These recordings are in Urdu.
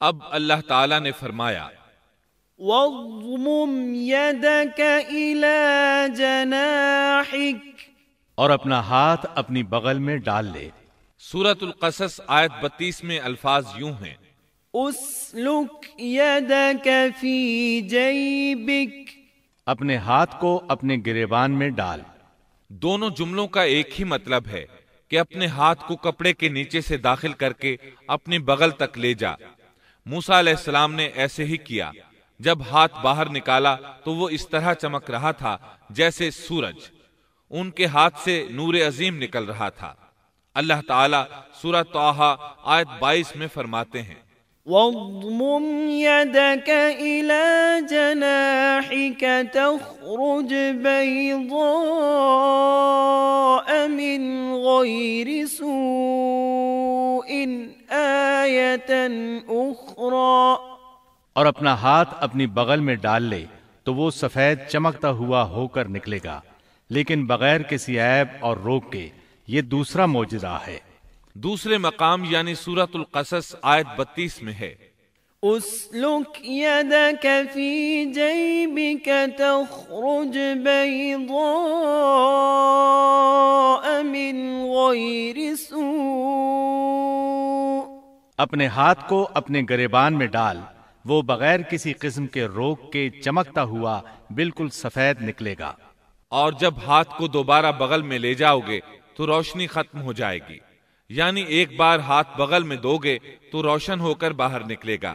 اب اللہ تعالیٰ نے فرمایا وَاضْمُمْ يَدَكَ إِلَى جَنَاحِكَ، اور اپنا ہاتھ اپنی بغل میں ڈال لے۔ سورۃ القصص آیت 32 میں الفاظ یوں ہیں، اسلک یدک فی جیبک، اپنے ہاتھ کو اپنے گریبان میں ڈال۔ دونوں جملوں کا ایک ہی مطلب ہے کہ اپنے ہاتھ کو کپڑے کے نیچے سے داخل کر کے اپنی بغل تک لے جا۔ موسیٰ علیہ السلام نے ایسے ہی کیا۔ جب ہاتھ باہر نکالا تو وہ اس طرح چمک رہا تھا جیسے سورج۔ ان کے ہاتھ سے نور عظیم نکل رہا تھا۔ اللہ تعالیٰ سورہ طٰہٰ آیت 22 میں فرماتے ہیں، وَاضْمُمْ يَدَكَ إِلَى جَنَاحِكَ تَخْرُجْ بَيْضَاءَ مِنْ غَيْرِ سُوءٍ آيَةً أُخْرَى، اور اپنا ہاتھ اپنی بغل میں ڈال لے تو وہ سفید چمکتا ہوا ہو کر نکلے گا، لیکن بغیر کسی عیب اور روک کے۔ یہ دوسرا معجزہ ہے۔ دوسرے مقام یعنی سورۃ القصص آیت 32 میں ہے، اسلک یدک فی جیبک تخرج بیضاء من غیر سوء، اپنے ہاتھ کو اپنے گریبان میں ڈال، وہ بغیر کسی قسم کے روک کے چمکتا ہوا بالکل سفید نکلے گا۔ اور جب ہاتھ کو دوبارہ بغل میں لے جاؤ گے تو روشنی ختم ہو جائے گی، یعنی ایک بار ہاتھ بغل میں دو گے تو روشن ہو کر باہر نکلے گا،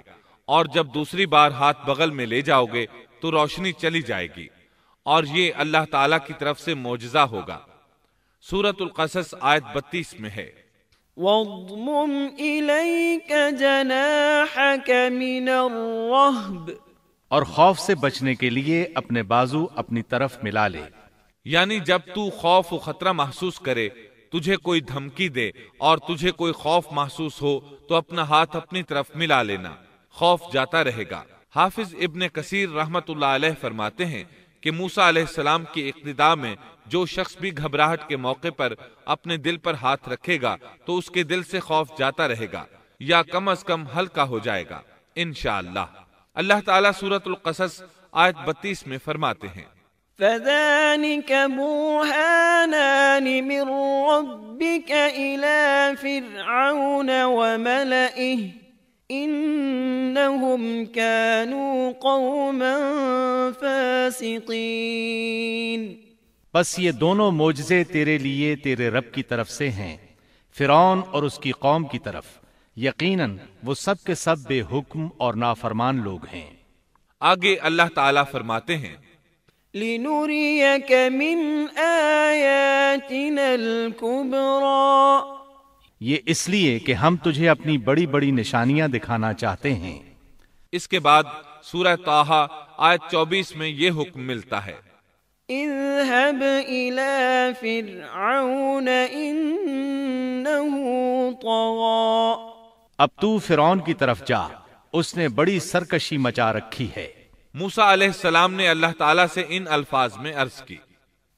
اور جب دوسری بار ہاتھ بغل میں لے جاؤ گے تو روشنی چلی جائے گی، اور یہ اللہ تعالیٰ کی طرف سے معجزہ ہوگا۔ سورۃ القصص آیت 32 میں ہے، وَاضْمُمْ إِلَيْكَ جَنَاحَكَ مِنَ الرَّهْبِ، اور خوف سے بچنے کے لیے اپنے بازو اپنی طرف ملا لے۔ یعنی جب تو خوف و خطرہ محسوس کرے، تجھے کوئی دھمکی دے اور تجھے کوئی خوف محسوس ہو تو اپنا ہاتھ اپنی طرف ملا لینا، خوف جاتا رہے گا۔ حافظ ابن کثیر رحمت اللہ علیہ فرماتے ہیں کہ موسیٰ علیہ السلام کی اقتداء میں جو شخص بھی گھبراہٹ کے موقع پر اپنے دل پر ہاتھ رکھے گا تو اس کے دل سے خوف جاتا رہے گا یا کم از کم ہلکا ہو جائے گا انشاءاللہ۔ اللہ تعالیٰ سورۃ القصص آیت 32 میں فرماتے ہیں، فَذَلِكَ بُرْهَانَانِ مِنْ رَبِّكَ إِلَى فِرْعَوْنَ وَمَلَئِهِ إِنَّهُمْ كَانُوا قَوْمًا فَاسِقِينَ، بس یہ دونوں معجزے تیرے لیے تیرے رب کی طرف سے ہیں، فرعون اور اس کی قوم کی طرف، یقیناً وہ سب کے سب بے حکم اور نافرمان لوگ ہیں۔ آگے اللہ تعالیٰ فرماتے ہیں، لِنُرِيَكَ مِنْ آيَاتِنَا الْكُبْرَى، یہ اس لیے کہ ہم تجھے اپنی بڑی بڑی نشانیاں دکھانا چاہتے ہیں۔ اس کے بعد سورہ طٰہٰ آیت 24 میں یہ حکم ملتا ہے، اذهب إلى فرعون إنه طغى، اب تو فرعون کی طرف جا، اس نے بڑی سرکشی مچا رکھی ہے۔ موسیٰ علیہ السلام نے اللہ تعالیٰ سے ان الفاظ میں عرض کی،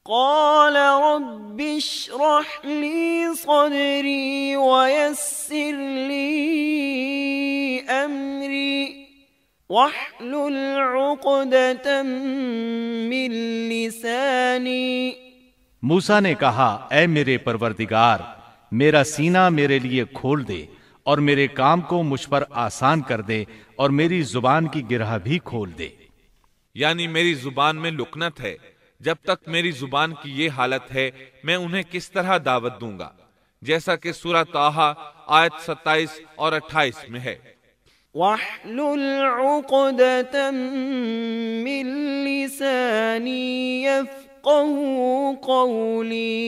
قال رب اشرح لي صدري ويسر لي أمري واحلل عقدة من لساني، موسیٰ نے کہا، اے میرے پروردگار، میرا سینہ میرے لیے کھول دے اور میرے کام کو مجھ پر آسان کر دے اور میری زبان کی گرہ بھی کھول دے۔ یعنی میری زبان میں لکنت ہے، جب تک میری زبان کی یہ حالت ہے میں انہیں کس طرح دعوت دوں گا، جیسا کہ سورہ طٰہٰ آیت 27 اور 28 میں ہے، واحلل عقدة من لساني يفقهوا قولي،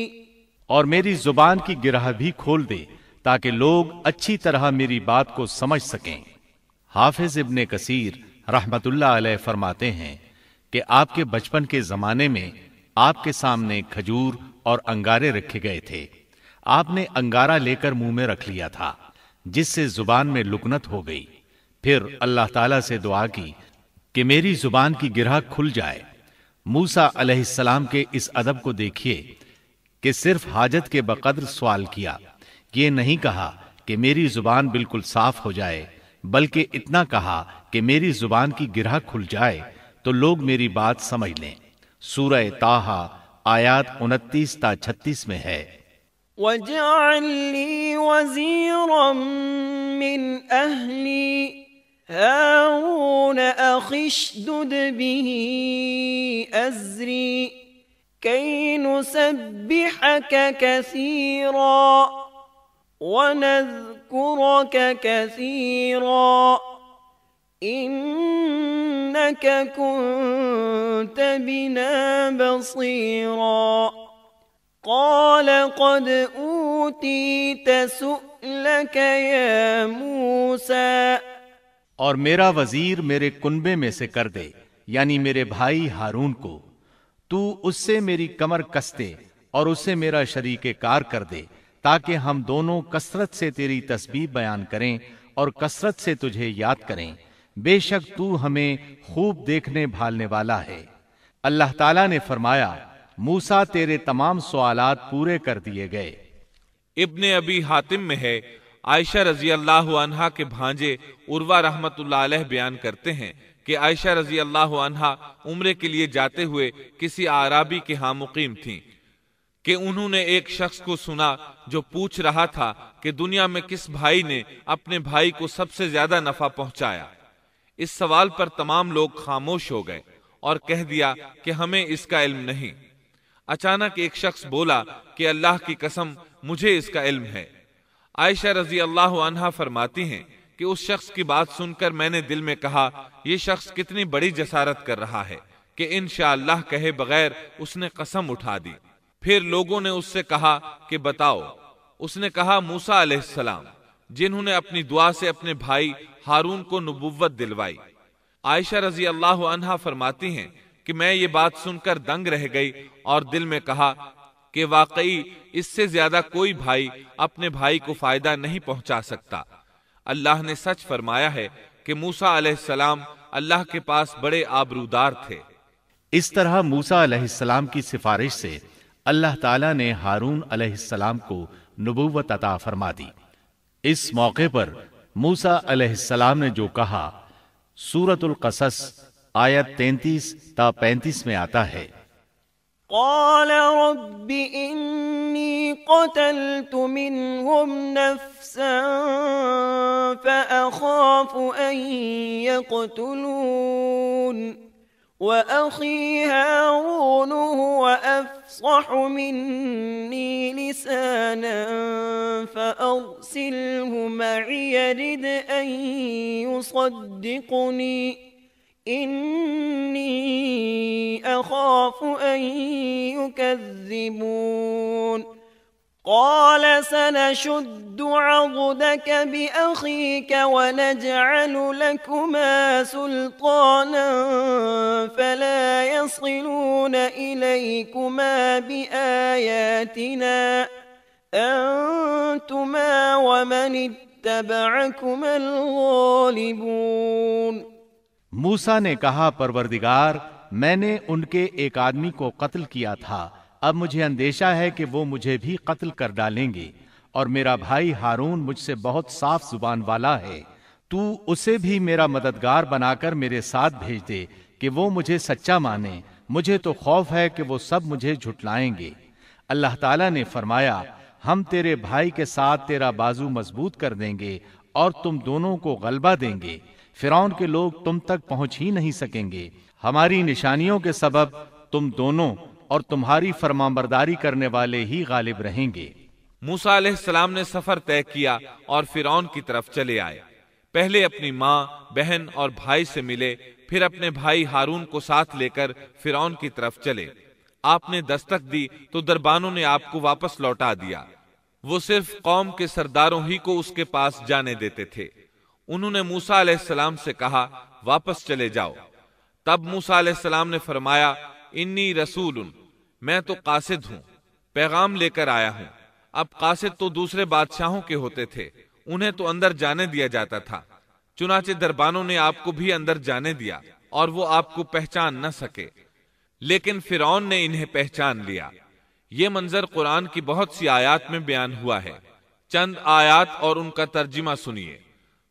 اور میری زبان کی گرہ بھی کھول دے تاکہ لوگ اچھی طرح میری بات کو سمجھ سکیں۔ حافظ ابن کثیر رحمت اللہ علیہ فرماتے ہیں کہ آپ کے بچپن کے زمانے میں آپ کے سامنے کھجور اور انگارے رکھے گئے تھے، آپ نے انگارہ لے کر منہ میں رکھ لیا تھا جس سے زبان میں لکنت ہو گئی، پھر اللہ تعالیٰ سے دعا کی کہ میری زبان کی گرہ کھل جائے۔ موسیٰ علیہ السلام کے اس ادب کو دیکھیے کہ صرف حاجت کے بقدر سوال کیا، یہ نہیں کہا کہ میری زبان بالکل صاف ہو جائے بلکہ اتنا کہا کہ میری زبان کی گرہ کھل جائے تو لوگ میری بات سمجھ لیں۔ سورہ طٰہٰ آیات 29 تا 36 میں ہے، وَاجْعَل لِّي وَزِيرًا مِّنْ أَهْلِي هارون أخي اشدد به أزري كي نسبحك كثيرا ونذكرك كثيرا إنك كنت بنا بصيرا قال قد أوتيت سؤلك يا موسى اور میرا وزیر میرے کنبے میں سے کر دے، یعنی میرے بھائی ہارون کو، تو اس سے میری کمر کس دے اور اسے میرا شریک کار کر دے، تاکہ ہم دونوں کثرت سے تیری تسبیح بیان کریں اور کثرت سے تجھے یاد کریں، بے شک تو ہمیں خوب دیکھنے بھالنے والا ہے۔ اللہ تعالیٰ نے فرمایا، موسیٰ تیرے تمام سوالات پورے کر دیے گئے۔ ابن ابی حاتم میں ہے، عائشہ رضی اللہ عنہا کے بھانجے عروہ رحمت اللہ علیہ بیان کرتے ہیں کہ عائشہ رضی اللہ عنہا عمرے کے لیے جاتے ہوئے کسی اعرابی کے ہاں مقیم تھیں کہ انہوں نے ایک شخص کو سنا جو پوچھ رہا تھا کہ دنیا میں کس بھائی نے اپنے بھائی کو سب سے زیادہ نفع پہنچایا۔ اس سوال پر تمام لوگ خاموش ہو گئے اور کہہ دیا کہ ہمیں اس کا علم نہیں۔ اچانک ایک شخص بولا کہ اللہ کی قسم مجھے اس کا علم ہے۔ عائشہ رضی اللہ عنہا فرماتی ہیں کہ اس شخص کی بات سن کر میں نے دل میں کہا، یہ شخص کتنی بڑی جسارت کر رہا ہے کہ انشاءاللہ کہے بغیر اس نے قسم اٹھا دی۔ پھر لوگوں نے اس سے کہا کہ بتاؤ۔ اس نے کہا، موسیٰ علیہ السلام، جنہوں نے اپنی دعا سے اپنے بھائی ہارون کو نبوت دلوائی۔ عائشہ رضی اللہ عنہا فرماتی ہیں کہ میں یہ بات سن کر دنگ رہ گئی اور دل میں کہا کہ واقعی اس سے زیادہ کوئی بھائی اپنے بھائی کو فائدہ نہیں پہنچا سکتا۔ اللہ نے سچ فرمایا ہے کہ موسیٰ علیہ السلام اللہ کے پاس بڑے آبرودار تھے۔ اس طرح موسیٰ علیہ السلام کی سفارش سے اللہ تعالیٰ نے ہارون علیہ السلام کو نبوت عطا فرما دی۔ اس موقع پر موسیٰ علیہ السلام نے جو کہا، سورۃ القصص آیت 33 تا 35 میں آتا ہے، قال رب إني قتلت منهم نفسا فأخاف أن يقتلون وأخي هارون هو أفصح مني لسانا فأرسله معي يرد أن يصدقني إني أخاف أن يكذبون قال سنشد عضدك بأخيك ونجعل لكما سلطانا فلا يصلون إليكما بآياتنا أنتما ومن اتبعكما الغالبون۔ موسیٰ نے کہا، پروردگار، میں نے ان کے ایک آدمی کو قتل کیا تھا، اب مجھے اندیشہ ہے کہ وہ مجھے بھی قتل کر ڈالیں گے، اور میرا بھائی ہارون مجھ سے بہت صاف زبان والا ہے، تو اسے بھی میرا مددگار بنا کر میرے ساتھ بھیج دے کہ وہ مجھے سچا مانے، مجھے تو خوف ہے کہ وہ سب مجھے جھٹلائیں گے۔ اللہ تعالیٰ نے فرمایا، ہم تیرے بھائی کے ساتھ تیرا بازو مضبوط کر دیں گے اور تم دونوں کو غلبہ دیں گے، فرعون کے لوگ تم تک پہنچ ہی نہیں سکیں گے، ہماری نشانیوں کے سبب تم دونوں اور تمہاری فرمانبرداری کرنے والے ہی غالب رہیں گے۔ موسیٰ علیہ السلام نے سفر طے کیا اور فرعون کی طرف چلے آئے۔ پہلے اپنی ماں، بہن اور بھائی سے ملے، پھر اپنے بھائی ہارون کو ساتھ لے کر فرعون کی طرف چلے۔ آپ نے دستک دی تو دربانوں نے آپ کو واپس لوٹا دیا۔ وہ صرف قوم کے سرداروں ہی کو اس کے پاس جانے دیتے تھے۔ انہوں نے موسیٰ علیہ السلام سے کہا، واپس چلے جاؤ۔ تب موسیٰ علیہ السلام نے فرمایا، انی رسول، میں تو قاصد ہوں، پیغام لے کر آیا ہوں۔ اب قاصد تو دوسرے بادشاہوں کے ہوتے تھے، انہیں تو اندر جانے دیا جاتا تھا، چنانچہ دربانوں نے آپ کو بھی اندر جانے دیا اور وہ آپ کو پہچان نہ سکے، لیکن فرعون نے انہیں پہچان لیا۔ یہ منظر قرآن کی بہت سی آیات میں بیان ہوا ہے۔ چند آیات اور ان کا ترجمہ سنیے۔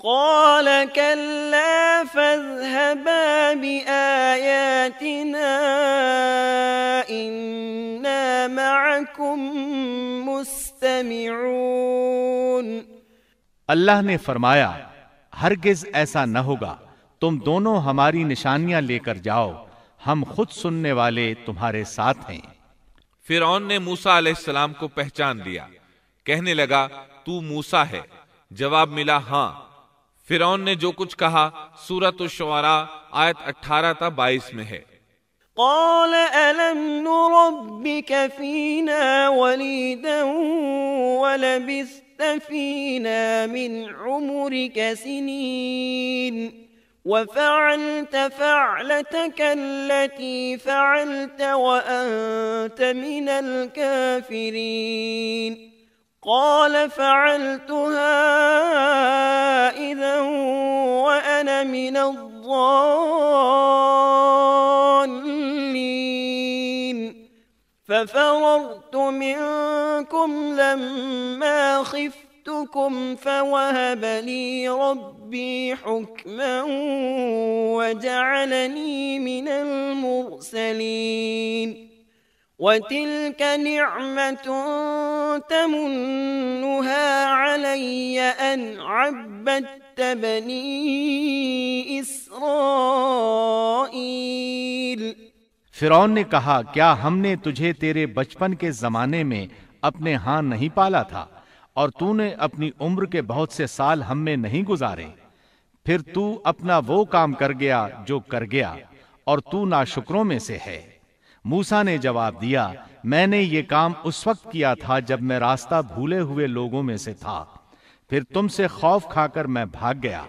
قال كلا فاذهبا بآياتنا إنا معكم مستمعون۔ اللہ نے فرمایا ہرگز ایسا نہ ہوگا، تم دونوں ہماری نشانیاں لے کر جاؤ، ہم خود سننے والے تمہارے ساتھ ہیں۔ فرعون نے موسیٰ علیہ السلام کو پہچان لیا، کہنے لگا تو موسیٰ ہے؟ جواب ملا ہاں۔ فرعون نے جو کچھ کہا سورۃ الشعراء آیت 18 تا 22 میں ہے۔ قال ألم نربك فينا وليدا ولبثت فينا من عمرك سنين وفعلت فعلتك التي فعلت وأنت من الكافرين قال فعلتها إذا وأنا من الضالين ففررت منكم لما خفتكم فوهب لي ربي حكما وجعلني من المرسلين وتلك نعمة تمنها علي أن عبدت بني إسرائيل۔ فرعون نے کہا کیا ہم نے تجھے تیرے بچپن کے زمانے میں اپنے ہاں نہیں پالا تھا اور تو نے اپنی عمر کے بہت سے سال ہم میں نہیں گزارے؟ پھر تو اپنا وہ کام کر گیا جو کر گیا اور تو ناشکروں میں سے ہے۔ موسیٰ نے جواب دیا میں نے یہ کام اس وقت کیا تھا جب میں راستہ بھولے ہوئے لوگوں میں سے تھا، پھر تم سے خوف کھا کر میں بھاگ گیا،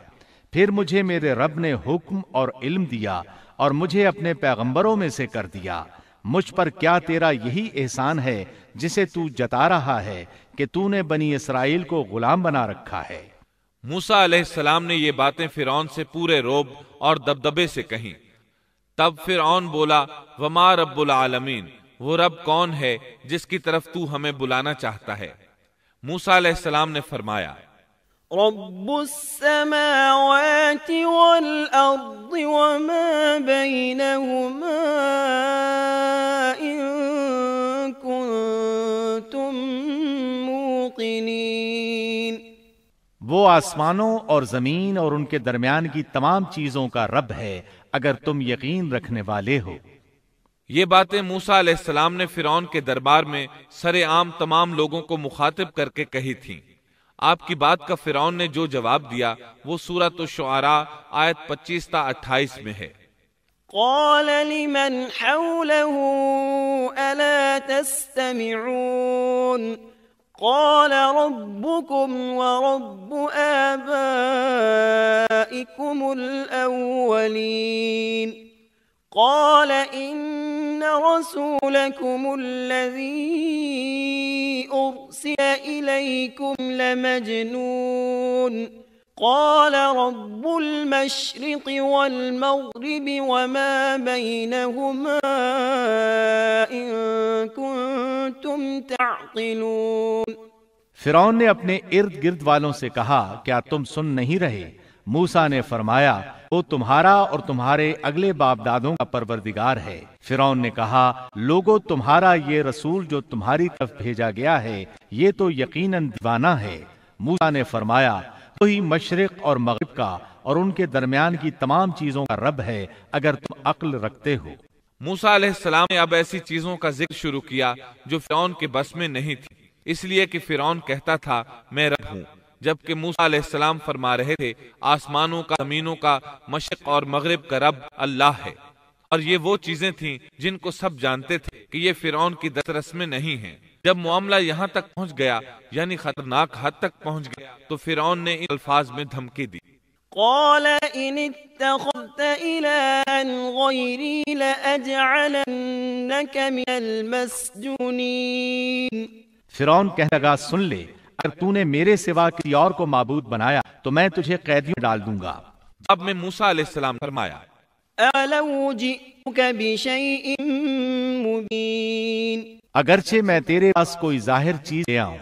پھر مجھے میرے رب نے حکم اور علم دیا اور مجھے اپنے پیغمبروں میں سے کر دیا۔ مجھ پر کیا تیرا یہی احسان ہے جسے تو جتا رہا ہے کہ تو نے بنی اسرائیل کو غلام بنا رکھا ہے؟ موسیٰ علیہ السلام نے یہ باتیں فرعون سے پورے روب اور دبدبے سے کہیں۔ تب فرعون بولا وما رب العالمین، وہ رب کون ہے جس کی طرف تو ہمیں بلانا چاہتا ہے؟ موسیٰ علیہ السلام نے فرمایا رب السماوات والأرض وما بينهما إن كنتم موقنين۔ وہ آسمانوں اور زمین اور ان کے درمیان کی تمام چیزوں کا رب ہے اگر تم یقین رکھنے والے ہو۔ یہ باتیں موسیٰ علیہ السلام نے فرعون کے دربار میں سر عام تمام لوگوں کو مخاطب کر کے کہی تھیں۔ آپ کی بات کا فرعون نے جو جواب دیا وہ سورۃ الشعراء آیت 25 تا 28 میں ہے۔ قال لمن حوله ألا تستمعون قال ربكم ورب آبائكم الأولين قال إن رسولكم الذي أرسل إليكم لمجنون قال رب المشرق والمغرب وما بينهما إن كنتم تعقلون۔ فرعون نے اپنے ارد گرد والوں سے کہا کیا تم سن نہیں رہے؟ موسیٰ نے فرمایا وہ تمہارا اور تمہارے اگلے باپ دادوں کا پروردگار ہے۔ فرعون نے کہا لوگوں تمہارا یہ رسول جو تمہاری طرف بھیجا گیا ہے یہ تو یقیناً دیوانہ ہے۔ موسیٰ نے فرمایا وہی مشرق اور مغرب کا اور ان کے درمیان کی تمام چیزوں کا رب ہے اگر تم عقل رکھتے ہو۔ موسیٰ علیہ السلام نے اب ایسی چیزوں کا ذکر شروع کیا جو فرعون کے بس میں نہیں تھی، اس لیے کہ فرعون کہتا تھا میں رب ہوں، جبکہ موسیٰ علیہ السلام فرما رہے تھے آسمانوں کا، زمینوں کا، مشرق اور مغرب کا رب اللہ ہے۔ اور یہ وہ چیزیں تھیں جن کو سب جانتے تھے کہ یہ فرعون کی دسترس میں نہیں ہیں۔ جب معاملہ یہاں تک پہنچ گیا یعنی خطرناک حد تک پہنچ گیا تو فرعون نے ان الفاظ میں دھمکی دی قال إن اتخذت إلها غيري لأجعلنك من المسجونين۔ فرعون کہنے لگا سن لے اگر تو نے میرے سوا کسی اور کو معبود بنایا تو میں تجھے قیدیوں میں ڈال دوں گا۔ اب میں موسیٰ علیہ السلام فرمایا أَلَوْ جِئْتُكَ بِشَيْءٍ مُبِينٍ، اگرچہ میں تیرے پاس کوئی ظاہر چیز لے آؤں۔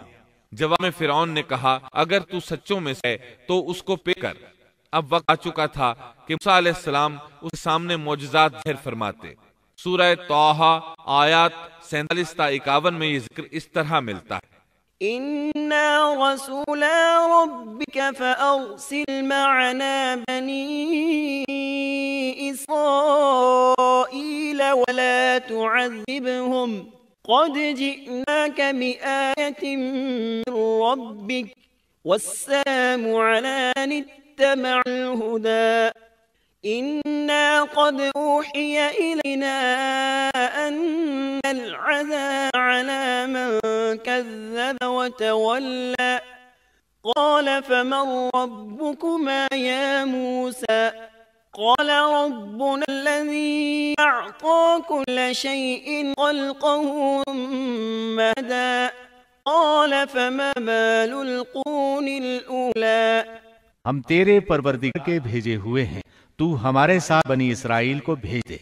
جواب میں فرعون نے کہا اگر تو سچوں میں سے ہے تو اس کو پے کر۔ اب وقت آ چکا تھا کہ موسیٰ علیہ السلام اس کے سامنے معجزات ظاہر فرماتے۔ سورہ طٰہٰ آیات 47 تا 51 میں یہ ذکر اس طرح ملتا ہے: إنا رسولا ربك فأرسل معنا بني إسرائيل ولا تعذبهم قد جئناك بآية من ربك والسلام على من اتبع الهدى إنا قد أوحي إلينا أن العذاب على من كذب وتولى قال فمن ربكما يا موسى قال ربنا الذي أعطى كل شيء خلقه ثم هدى قال فما بال القرون الأولى ہم تیرے پروردگار کے بھیجے ہوئے ہیں، تو ہمارے ساتھ بنی اسرائیل کو بھیج دے،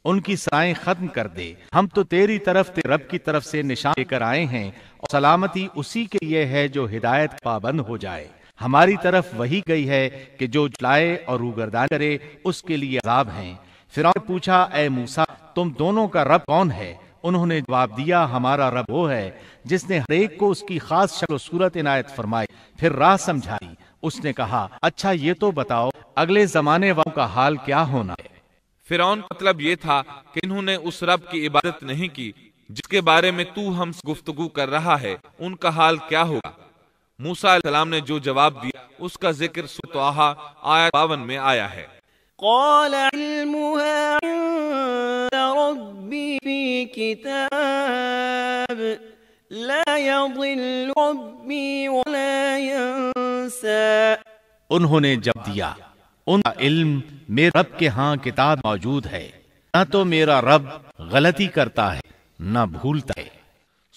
ان کی سزائیں ختم کر دے۔ ہم تو تیری طرف رب کی طرف سے نشان لے کر آئے ہیں، اور سلامتی اسی کے لیے ہے جو ہدایت پابند ہو جائے۔ ہماری طرف وہی گئی ہے کہ جو جھٹلائے اور روگردان کرے اس کے لیے عذاب ہیں۔ فرعون نے پوچھا اے موسیٰ تم دونوں کا رب کون ہے؟ انہوں نے جواب دیا ہمارا رب وہ ہے جس نے ہر ایک کو اس کی خاص شکل و صورت عنایت فرمائی، پھر راہ سمجھائی۔ اس نے کہا اچھا یہ تو بتاؤ اگلے زمانے والوں کا حال کیا ہونا ہے؟ فرعون کا مطلب یہ تھا کہ انہوں نے اس رب کی عبادت نہیں کی جس کے بارے میں تو ہم سے گفتگو کر رہا ہے، ان کا حال کیا ہوگا؟ موسیٰ علیہ السلام نے جو جواب دیا اس کا ذکر سورۃ طٰہٰ آیت 52 میں آیا ہے۔ قال علمها عند ربي في كتاب لا يضل ربي ولا ينسى انہوں نے جب دیا ان کا علم میرے رب کے ہاں کتاب موجود ہے، نہ تو میرا رب غلطی کرتا ہے نہ بھولتا ہے۔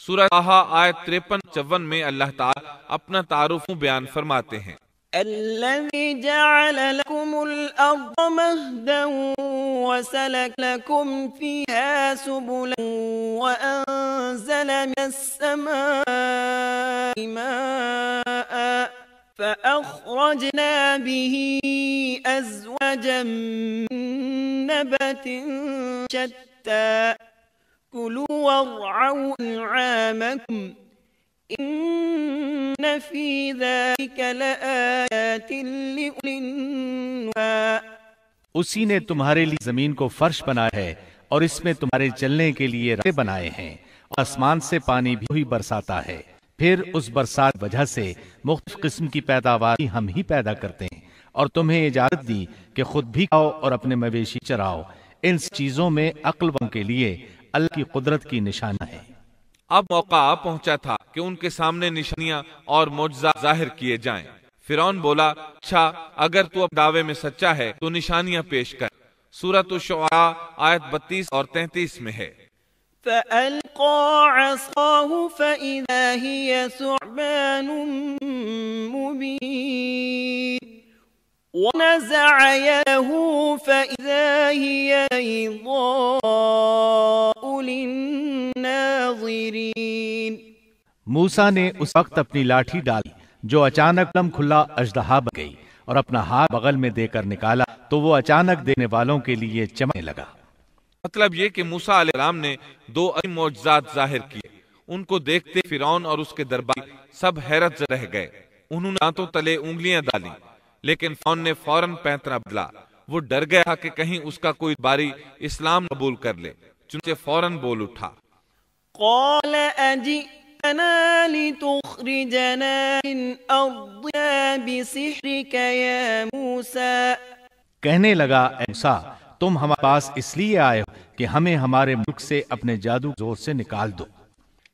سورہ طٰہٰ آیت 53-54 میں اللہ تعالی اپنا تعارف بیان فرماتے ہیں: الذي جعل لكم الأرض مهدا وسلك لكم فيها سبلا وأنزل من السماء ماء فأخرجنا به أزواجا من نبات شتى كلوا وارعوا أنعامكم إن في ذلك لآيات لأولي النهى اسی نے تمہارے لیے زمین کو فرش بنایا ہے اور اس میں تمہارے چلنے کے لیے راستے بنائے ہیں، اور آسمان سے پانی بھی برساتا ہے، پھر اس برسات وجہ سے مختلف قسم کی پیداوار ہم ہی پیدا کرتے ہیں، اور تمہیں اجازت دی کہ خود بھی کھاؤ اور اپنے مویشی چراؤ۔ ان چیزوں میں عقل والوں کے لیے اللہ کی قدرت کی نشانیاں ہیں۔ اب موقع آ پہنچا تھا کہ ان کے سامنے نشانیاں اور معجزات ظاہر کیے جائیں۔ فرعون بولا اچھا اگر تو اب دعوے میں سچا ہے تو نشانیاں پیش کر۔ سورۃ الشعراء آیت 32 اور 33 میں ہے: فألقى عصاه فإذا هي ثعبان مبين ونزع يده فإذا هي بيضاء للناظرين۔ موسیٰ نے اس وقت اپنی لاٹھی ڈالی جو اچانک دم کھلا اژدہا بن گئی، اور اپنا ہاتھ بغل میں دے کر نکالا تو وہ اچانک دینے والوں کے لیے چمکنے لگا۔ مطلب یہ کہ موسیٰ علیہ السلام نے 2 عظیم معجزات ظاہر کیے۔ ان کو دیکھتے فرعون اور اس کے درباری سب حیرت زدہ رہ گئے۔ انہوں نے دانتوں تلے انگلیاں ڈالیں، لیکن فرعون نے فوراً پینتنا بدلا۔ وہ ڈر گیا تھا کہ کہیں اس کا کوئی باری اسلام قبول کر لے، چنانچہ فوراً بول اٹھا: قال أجئتنا لتخرجنا من أرضنا بسحرك يا موسى۔ کہنے لگا اے موسیٰ تم ہمارے پاس اس لیے آئے ہو کہ ہمیں ہمارے ملک سے اپنے جادو زور سے نکال دو۔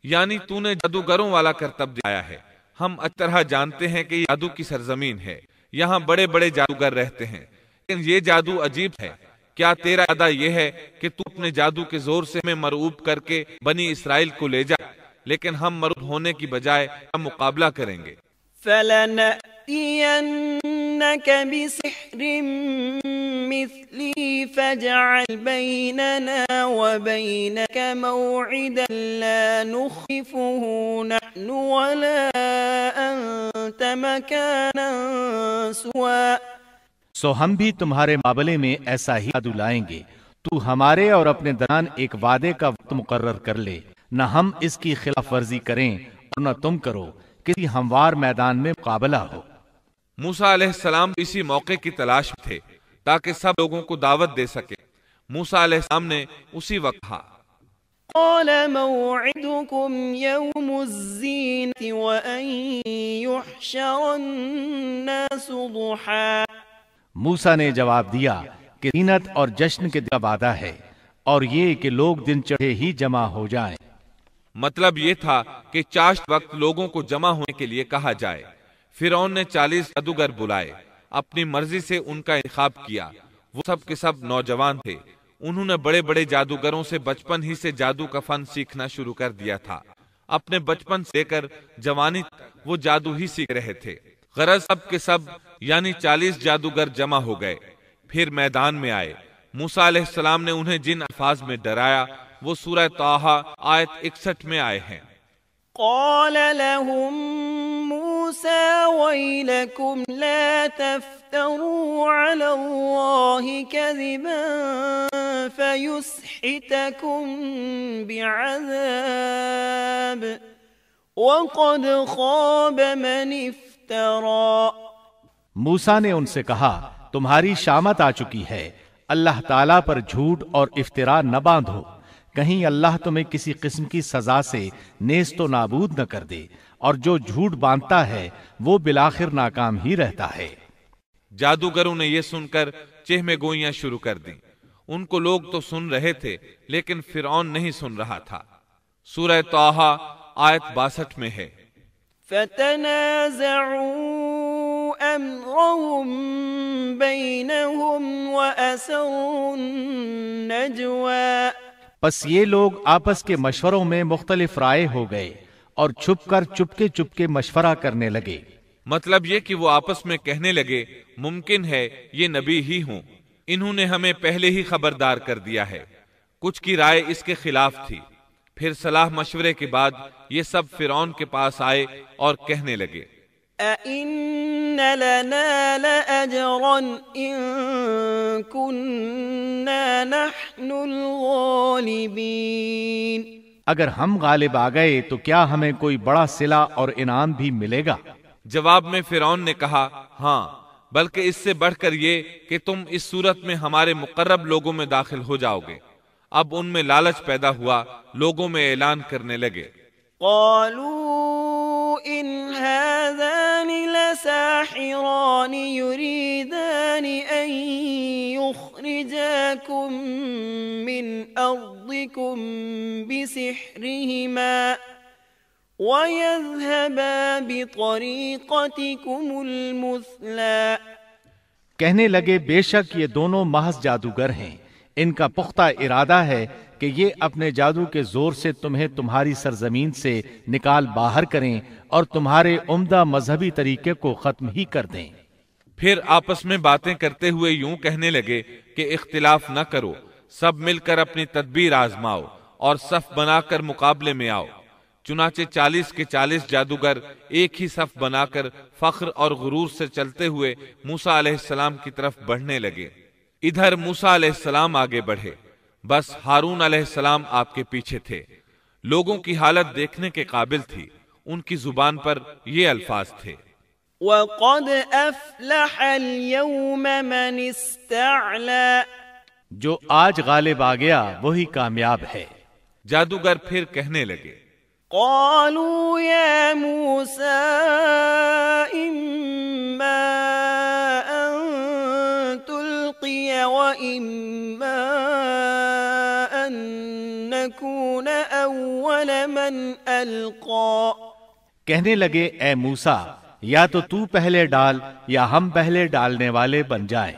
یعنی تو نے جادوگروں والا کرتب دکھایا ہے۔ ہم اچھی طرح جانتے ہیں کہ یہ جادو کی سرزمین ہے، یہاں بڑے بڑے جادوگر رہتے ہیں، لیکن یہ جادو عجیب ہے۔ کیا تیرا ارادہ یہ ہے کہ تو اپنے جادو کے زور سے ہمیں مرعوب کر کے بنی اسرائیل کو لے جا؟ لیکن ہم مرعوب ہونے کی بجائے ہم مقابلہ کریں گے۔ فَلَنَأْتِيَنَّكَ بِسِحْرٍ مِثْلِهِ فَاجْعَلْ بَيْنَنَا وَبَيْنَكَ مَوْعِدًا لَا نُخْلِفُهُ نَحْنُ وَلَا مكانا سوا سو ہم بھی تمہارے مقابلے میں ایسا ہی جادو لائیں گے، تو ہمارے اور اپنے درمیان ایک وعدے کا وقت مقرر کر لے، نہ ہم اس کی خلاف ورزی کریں اور نہ تم کرو، کسی ہموار میدان میں مقابلہ ہو۔ موسیٰ علیہ السلام اسی موقع کی تلاش میں تھے تاکہ سب لوگوں کو دعوت دے سکے۔ موسیٰ علیہ السلام نے اسی وقت کہا، قال موعدكم يوم الزينة وأن يحشر الناس ضحى۔ موسیٰ نے جواب دیا کہ زینت اور جشن کے دن کا وعدہ ہے، اور یہ کہ لوگ دن چڑھے ہی جمع ہو جائیں۔ مطلب یہ تھا کہ چاشت وقت لوگوں کو جمع ہونے کے لیے کہا جائے۔ فرعون نے 40 جادوگر بلائے، اپنی مرضی سے ان کا انتخاب کیا۔ وہ سب کے سب نوجوان تھے۔ انہوں نے بڑے بڑے جادوگروں سے بچپن ہی سے جادو کا فن سیکھنا شروع کر دیا تھا۔ اپنے بچپن سے لے کر جوانی تک وہ جادو ہی سیکھ رہے تھے۔ غرض سب کے سب یعنی 40 جادوگر جمع ہو گئے، پھر میدان میں آئے۔ موسیٰ علیہ السلام نے انہیں جن الفاظ میں ڈرایا وہ سورہ طٰہٰ آیت 61 میں آئے ہیں۔ قال لهم موسى ويلكم لا تفتروا على الله كذبا فيسحتكم بعذاب وقد خاب من افترى۔ موسیٰ نے ان سے کہا، تمہاری شامت آ چکی ہے، اللہ تعالیٰ پر جھوٹ اور افتراء نہ باندھو، کہیں اللہ تمہیں کسی قسم کی سزا سے نیست و نابود نہ کر دے، اور جو جھوٹ باندھتا ہے وہ بالآخر ناکام ہی رہتا ہے۔ جادوگروں نے یہ سن کر چہمے گوئیاں شروع کر دیں۔ ان کو لوگ تو سن رہے تھے لیکن فرعون نہیں سن رہا تھا۔ سورہ طٰہٰ آیت 62 میں ہے، فتنازعوا أمرهم بينهم وأسروا النجوى۔ پس یہ لوگ آپس کے مشوروں میں مختلف رائے ہو گئے اور چھپ کر چپکے مشورہ کرنے لگے۔ مطلب یہ کہ وہ آپس میں کہنے لگے، ممکن ہے یہ نبی ہی ہوں، انہوں نے ہمیں پہلے ہی خبردار کر دیا ہے۔ کچھ کی رائے اس کے خلاف تھی۔ پھر صلاح مشورے کے بعد یہ سب فرعون کے پاس آئے اور کہنے لگے، أَإِنَّ لَنَا لَأَجْرًا إِن كُنَّا نَحْنُ الْغَالِبِينَ۔ اگر ہم غالب آ گئے تو کیا ہمیں کوئی بڑا صلہ اور انعام بھی ملے گا؟ جواب میں فرعون نے کہا، ہاں، بلکہ اس سے بڑھ کر یہ کہ تم اس صورت میں ہمارے مقرب لوگوں میں داخل ہو جاؤ گے۔ اب ان میں لالچ پیدا ہوا، لوگوں میں اعلان کرنے لگے، قالوا إن هذان لساحران يريدان أن يخرجاكم من أرضكم بسحرهما ويذهبا بطريقتكم المثلى۔ کہنے لگے، بے شک یہ دونوں محض جادوگر ہیں، ان کا پختہ ارادہ ہے کہ یہ اپنے جادو کے زور سے تمہیں تمہاری سرزمین سے نکال باہر کریں اور تمہارے عمدہ مذہبی طریقے کو ختم ہی کر دیں۔ پھر آپس میں باتیں کرتے ہوئے یوں کہنے لگے کہ اختلاف نہ کرو، سب مل کر اپنی تدبیر آزماؤ اور صف بنا کر مقابلے میں آؤ۔ چنانچہ 40 کے 40 جادوگر ایک ہی صف بنا کر فخر اور غرور سے چلتے ہوئے موسیٰ علیہ السلام کی طرف بڑھنے لگے۔ ادھر موسیٰ علیہ السلام آگے بڑھے، بس ہارون علیہ السلام آپ کے پیچھے تھے۔ لوگوں کی حالت دیکھنے کے قابل تھی۔ ان کی زبان پر یہ الفاظ تھے، وَقَدْ أَفْلَحَ الْيَوْمَ مَنِ اسْتَعْلَى۔ جو آج غالب آ گیا وہی کامیاب ہے۔ جادوگر پھر کہنے لگے، قالوا يا موسى إما أن تلقي وإما أن نكون أول من ألقى۔ کہنے لگے، اے موسیٰ، یا تو پہلے ڈال یا ہم پہلے ڈالنے والے بن جائیں۔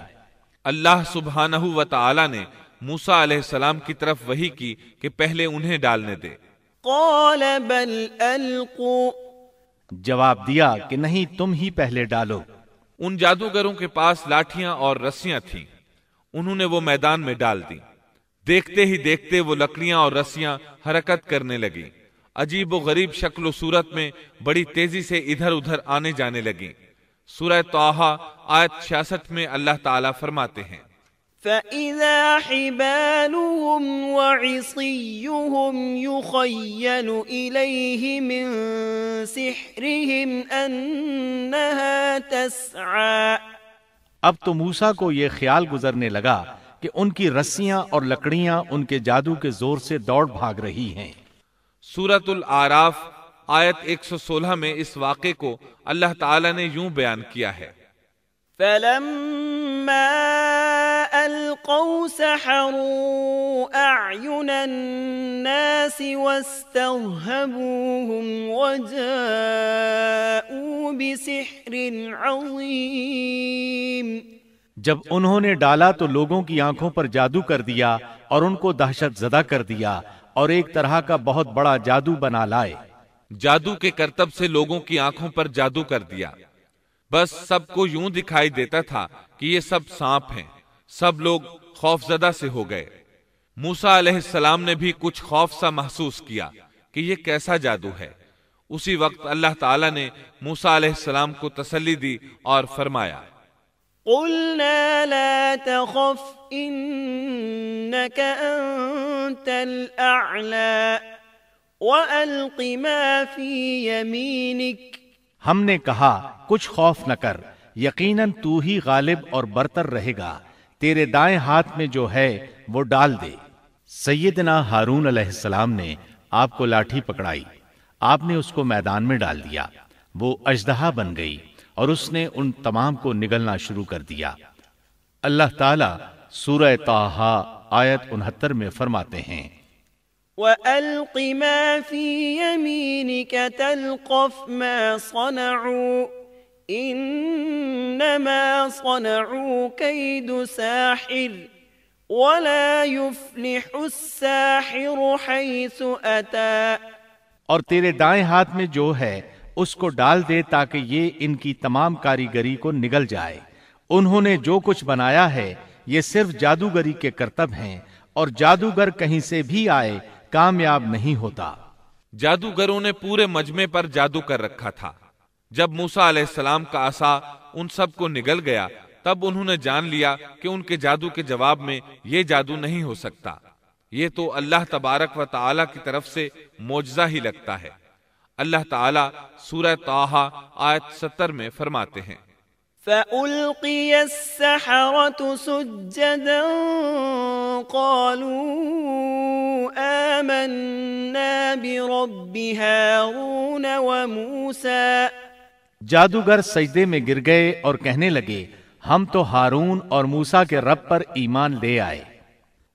اللہ سبحانہ و تعالی نے موسیٰ علیہ السلام کی طرف وحی کی کہ پہلے انہیں ڈالنے دے۔ قال بل القوا۔ جواب دیا کہ نہیں، تم ہی پہلے ڈالو۔ ان جادوگروں کے پاس لاٹھیاں اور رسیاں تھیں، انہوں نے وہ میدان میں ڈال دی۔ دیکھتے ہی دیکھتے وہ لکڑیاں اور رسیاں حرکت کرنے لگیں۔ عجیب و غریب شکل و صورت میں بڑی تیزی سے ادھر ادھر آنے جانے لگیں۔ سورہ طٰہٰ آیت 66 میں اللہ تعالیٰ فرماتے ہیں فَإِذَا حِبَالُهُمْ وَعِصِيُّهُمْ يُخَيَّلُ إِلَيْهِ مِنْ سِحْرِهِمْ أَنَّهَا تَسْعَى۔ اب تو موسیٰ کو یہ خیال گزرنے لگا کہ ان کی رسیاں اور لکڑیاں ان کے جادو کے زور سے دوڑ بھاگ رہی ہیں۔ سورۃ الاعراف آیت 116 میں اس واقعے کو اللہ تعالیٰ نے یوں بیان کیا ہے فَلَمَّا أَلْقَوْا سَحَرُوا أَعْيُنَ النَّاسِ وَاسْتَرْهَبُوهُمْ وَجَاءُوا بِسِحْرٍ عَظِيمٍ۔ جب انہوں نے ڈالا تو لوگوں کی آنکھوں پر جادو کر دیا اور ان کو دہشت زدہ کر دیا اور ایک طرح کا بہت بڑا جادو بنا لائے۔ جادو کے کرتب سے لوگوں کی آنکھوں پر جادو کر دیا، بس سب کو یوں دکھائی دیتا تھا کہ یہ سب سانپ ہیں۔ سب لوگ خوف زدہ سے ہو گئے۔ موسیٰ علیہ السلام نے بھی کچھ خوف سا محسوس کیا کہ یہ کیسا جادو ہے۔ اسی وقت اللہ تعالیٰ نے موسیٰ علیہ السلام کو تسلی دی اور فرمایا قُلْنَا لَا تَخَفْ إِنَّكَ أَنْتَ الْأَعْلَى وَأَلْقِ مَا فِي يَمِينِكَ۔ ہم نے کہا کچھ خوف نہ کر، یقیناً تو ہی غالب اور برتر رہے گا، تیرے دائیں ہاتھ میں جو ہے وہ ڈال دے۔ سیدنا ہارون علیہ السلام نے آپ کو لاٹھی پکڑائی، آپ نے اس کو میدان میں ڈال دیا، وہ اژدہا بن گئی اور اس نے ان تمام کو نگلنا شروع کر دیا۔ اللہ تعالیٰ سورہ طٰہٰ آیت 69 میں فرماتے ہیں وَأَلْقِ مَا فِي يَمِينِكَ تَلْقَفْ مَا صَنَعُوا إِنَّمَا صَنَعُوا كَيْدُ سَاحِرٍ وَلَا يُفْلِحُ السَّاحِرُ حَيْثُ أَتَى۔ اور تیرے دائیں ہاتھ میں جو ہے اس کو ڈال دے تاکہ یہ ان کی تمام کاریگری کو نگل جائے۔ انہوں نے جو کچھ بنایا ہے یہ صرف جادوگری کے کرتب ہیں، اور جادوگر کہیں سے بھی آئے کامیاب نہیں ہوتا۔ جادوگروں نے پورے مجمع پر جادو کر رکھا تھا۔ جب موسیٰ علیہ السلام کا عصا ان سب کو نگل گیا تب انہوں نے جان لیا کہ ان کے جادو کے جواب میں یہ جادو نہیں ہو سکتا۔ یہ تو اللہ تبارک و تعالی کی طرف سے معجزہ ہی لگتا ہے۔ اللہ تعالیٰ سورہ طٰہٰ آیت 70 میں فرماتے ہیں فَأُلْقِيَ السَّحَرَةُ سُجَّدًا قَالُوا آمَنَّا بِرَبِّ هَارُونَ وَمُوسَى۔ جادوگر سجدے میں گر گئے اور کہنے لگے ہم تو ہارون اور موسیٰ کے رب پر ایمان لے آئے۔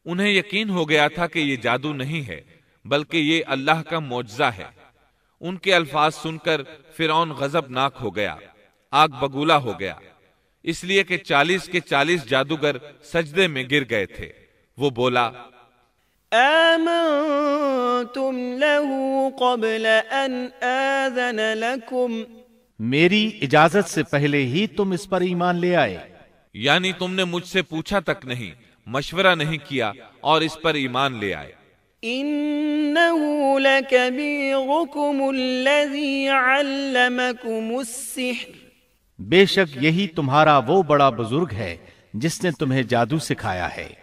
انہیں یقین ہو گیا تھا کہ یہ جادو نہیں ہے بلکہ یہ اللہ کا معجزہ ہے۔ ان کے الفاظ سن کر فرعون غضبناک ہو گیا، آگ بگولا ہو گیا، اس لیے کہ 40 کے 40 جادوگر سجدے میں گر گئے تھے۔ وہ بولا آمنتم له قبل ان آذن لكم۔ میری اجازت سے پہلے ہی تم اس پر ایمان لے آئے، یعنی تم نے مجھ سے پوچھا تک نہیں، مشورہ نہیں کیا اور اس پر ایمان لے آئے۔ إِنَّهُ لَكَبِيرُكُمُ الَّذِي عَلَّمَكُمُ السِّحْرَ۔ بے شک یہی تمہارا وہ بڑا بزرگ ہے جس نے تمہیں جادو سکھایا ہے۔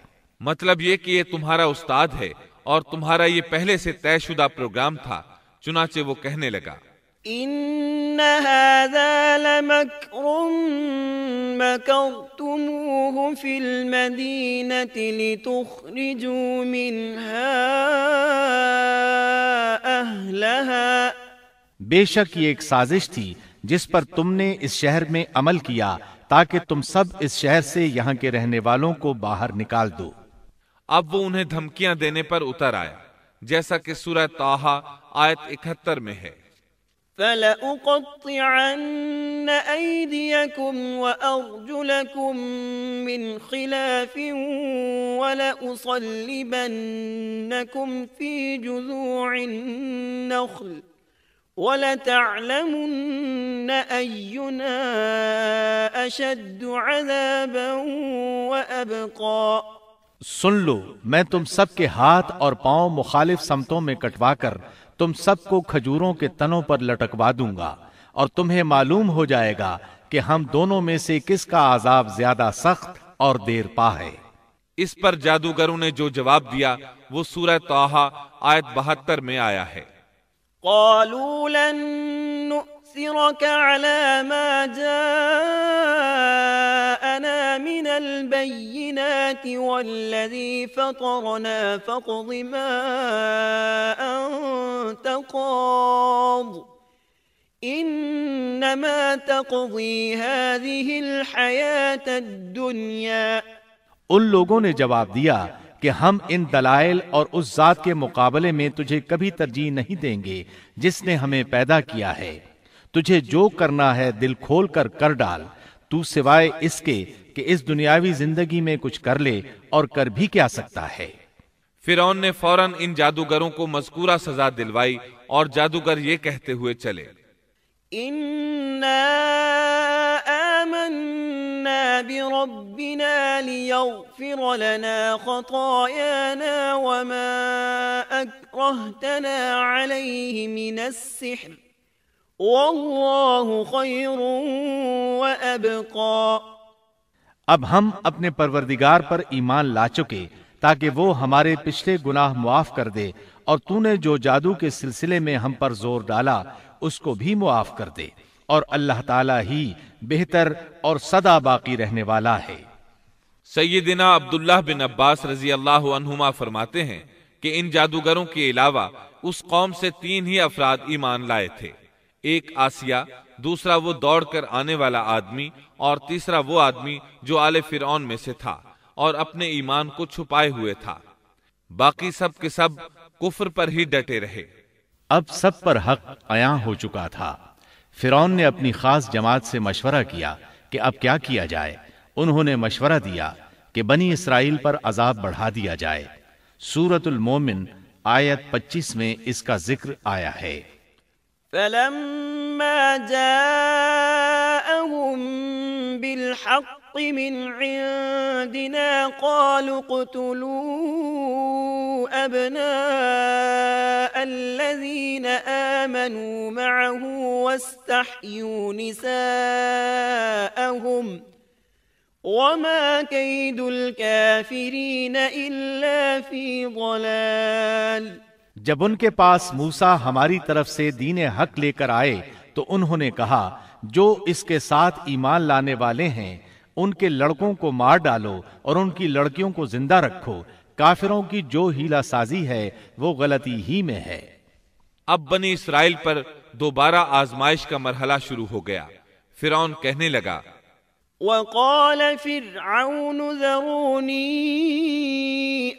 مطلب یہ کہ یہ تمہارا استاد ہے اور تمہارا یہ پہلے سے طے شدہ پروگرام تھا۔ چنانچہ وہ کہنے لگا إِنَّ هَذَا لَمَكْرٌ مَكَرْتُمُوهُ فِي الْمَدِينَةِ لِتُخْرِجُوا مِنْهَا أَهْلَهَا۔ بے شک یہ ایک سازش تھی جس پر تم نے اس شہر میں عمل کیا تاکہ تم سب اس شہر سے یہاں کے رہنے والوں کو باہر نکال دو۔ اب وہ انہیں دھمکیاں دینے پر اتر آیا، جیسا کہ سورہ طٰہٰ آیت 71 میں ہے فَلَأُقَطِّعَنَّ أَيْدِيَكُمْ وَأَرْجُلَكُمْ مِنْ خِلَافٍ وَلَأُصَلِّبَنَّكُمْ فِي جُذُوعِ النَّخْلِ وَلَتَعْلَمُنَّ أَيُّنَا أَشَدُّ عَذَابًا وَأَبْقَى۔ سن لو، میں تم سب کے ہاتھ اور پاؤں مخالف سمتوں میں کٹوا کر تم سب کو کھجوروں کے تنوں پر لٹکوا دوں گا اور تمہیں معلوم ہو جائے گا کہ ہم دونوں میں سے کس کا عذاب زیادہ سخت اور دیر پا ہے۔ اس پر جادوگروں نے جو جواب دیا وہ سورہ طٰہٰ آیت 72 میں آیا ہے۔ قالوا لن نؤثرك على ما جاءنا من البينات والذي فطرنا فاقض ما أنت قاض إنما تقضي هذه الحياة الدنيا۔ ان لوگوں نے جواب دیا کہ ہم ان دلائل اور اس ذات کے مقابلے میں تجھے کبھی ترجیح نہیں دیں گے جس نے ہمیں پیدا کیا ہے۔ تجھے جو کرنا ہے دل کھول کر کر ڈال، تو سوائے اس کے کہ اس دنیاوی زندگی میں کچھ کر لے اور کر بھی کیا سکتا ہے۔ فرعون نے فوراً ان جادوگروں کو مذکورہ سزا دلوائی اور جادوگر یہ کہتے ہوئے چلے، إنا آمنا بربنا ليغفر لنا خطايانا وما أكرهتنا عليه من السحر والله خير وأبقى۔ اب ہم اپنے پروردگار پر ایمان لا چکے تاکہ وہ ہمارے پچھلے گناہ معاف کر دے، اور تو نے جو جادو کے سلسلے میں ہم پر زور ڈالا اس کو بھی معاف کر دے، اور اللہ تعالیٰ ہی بہتر اور سدا باقی رہنے والا ہے۔ سیدنا عبداللہ بن عباس رضی اللہ عنہما فرماتے ہیں کہ ان جادوگروں کے علاوہ اس قوم سے 3 ہی افراد ایمان لائے تھے، ایک آسیہ، دوسرا وہ دوڑ کر آنے والا آدمی، اور تیسرا وہ آدمی جو آل فرعون میں سے تھا اور اپنے ایمان کو چھپائے ہوئے تھا۔ باقی سب کے سب کفر پر ہی ڈٹے رہے۔ اب سب پر حق عیاں ہو چکا تھا۔ فرعون نے اپنی خاص جماعت سے مشورہ کیا کہ اب کیا کیا جائے۔ انہوں نے مشورہ دیا کہ بنی اسرائیل پر عذاب بڑھا دیا جائے۔ سورۃ المومن آیت 25 میں اس کا ذکر آیا ہے۔ فلما جاءهم بالحق من عندنا قالوا اقتلوا أبناء الذين آمنوا معه واستحيوا نساءهم وما كيد الكافرين إلا في ضلال۔ جب ان کے پاس موسیٰ ہماری طرف سے دین حق لے کر آئے تو انہوں نے کہا، جو اس کے ساتھ ایمان لانے والے ہیں ان کے لڑکوں کو مار ڈالو اور ان کی لڑکیوں کو زندہ رکھو، کافروں کی جو ہیلہ سازی ہے وہ غلطی ہی میں ہے۔ اب بنی اسرائیل پر دوبارہ آزمائش کا مرحلہ شروع ہو گیا۔ فرعون کہنے لگا، وقال فرعون ذروني